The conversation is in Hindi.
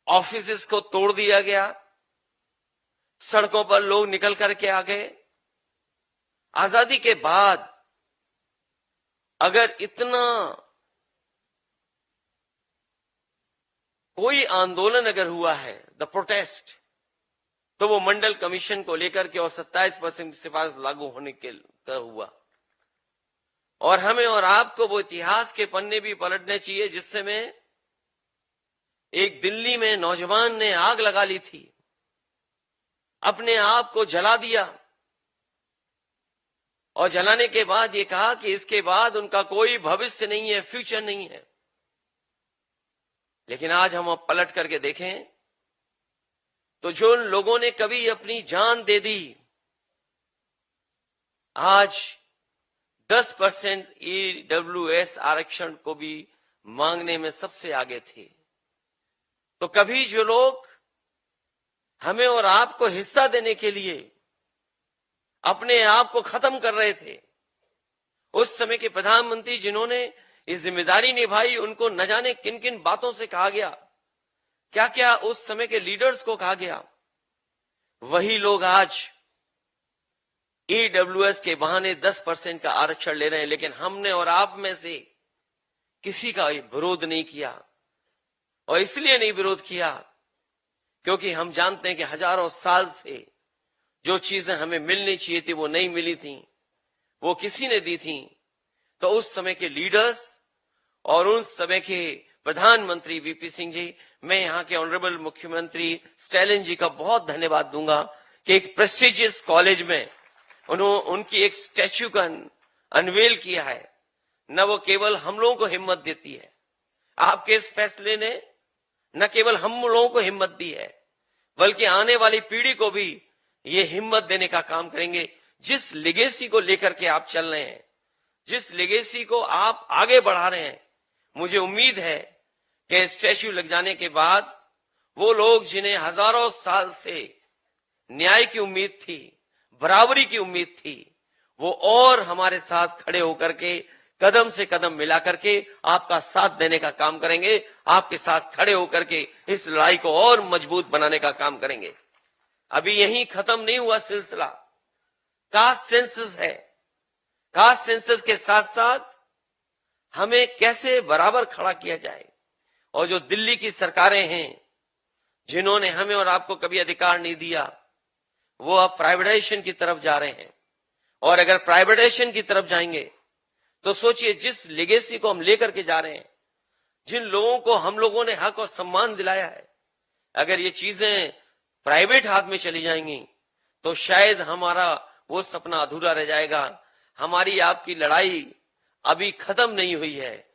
ऑफिसेस को तोड़ दिया गया, सड़कों पर लोग निकल करके आ गए। आजादी के बाद अगर इतना कोई आंदोलन अगर हुआ है, द प्रोटेस्ट, तो वो मंडल कमीशन को लेकर के और 27% सिफारिश लागू होने के हुआ। और हमें और आपको वो इतिहास के पन्ने भी पलटने चाहिए जिससे में एक दिल्ली में नौजवान ने आग लगा ली थी, अपने आप को जला दिया, और जलाने के बाद ये कहा कि इसके बाद उनका कोई भविष्य नहीं है, फ्यूचर नहीं है। लेकिन आज हम अब पलट करके देखें तो जो लोगों ने कभी अपनी जान दे दी, आज 10% EWS आरक्षण को भी मांगने में सबसे आगे थे। तो कभी जो लोग हमें और आपको हिस्सा देने के लिए अपने आप को खत्म कर रहे थे, उस समय के प्रधानमंत्री जिन्होंने इस जिम्मेदारी निभाई, उनको न जाने किन किन बातों से कहा गया, क्या क्या उस समय के लीडर्स को कहा गया। वही लोग आज EWS के बहाने 10% का आरक्षण ले रहे हैं। लेकिन हमने और आप में से किसी का विरोध नहीं किया, और इसलिए नहीं विरोध किया क्योंकि हम जानते हैं कि हजारों साल से जो चीजें हमें मिलनी चाहिए थी वो नहीं मिली थी, वो किसी ने दी थी। तो उस समय के लीडर्स और उस समय के प्रधानमंत्री वीपी सिंह जी, मैं यहाँ के ऑनरेबल मुख्यमंत्री स्टैलिन जी का बहुत धन्यवाद दूंगा कि एक प्रेस्टिजियस कॉलेज में उनकी एक स्टैच्यू का अनवेल किया है। न वो केवल हम लोगों को हिम्मत देती है, आपके इस फैसले ने न केवल हम लोगों को हिम्मत दी है, बल्कि आने वाली पीढ़ी को भी ये हिम्मत देने का काम करेंगे। जिस लेगेसी को लेकर के आप चल रहे हैं, जिस लेगेसी को आप आगे बढ़ा रहे हैं, मुझे उम्मीद है कि स्टैच्यू लग जाने के बाद वो लोग जिन्हें हजारों साल से न्याय की उम्मीद थी, बराबरी की उम्मीद थी, वो और हमारे साथ खड़े होकर के कदम से कदम मिला करके आपका साथ देने का काम करेंगे, आपके साथ खड़े होकर के इस लड़ाई को और मजबूत बनाने का काम करेंगे। अभी यहीं खत्म नहीं हुआ सिलसिला, कास्ट सेंसस है। कास्ट सेंसस के साथ साथ हमें कैसे बराबर खड़ा किया जाए, और जो दिल्ली की सरकारें हैं जिन्होंने हमें और आपको कभी अधिकार नहीं दिया, वो अब प्राइवेटाइजेशन की तरफ जा रहे हैं। और अगर प्राइवेटाइजेशन की तरफ जाएंगे तो सोचिए, जिस लेगेसी को हम लेकर के जा रहे हैं, जिन लोगों को हम लोगों ने हक और सम्मान दिलाया है, अगर ये चीजें प्राइवेट हाथ में चली जाएंगी तो शायद हमारा वो सपना अधूरा रह जाएगा। हमारी आपकी लड़ाई अभी खत्म नहीं हुई है।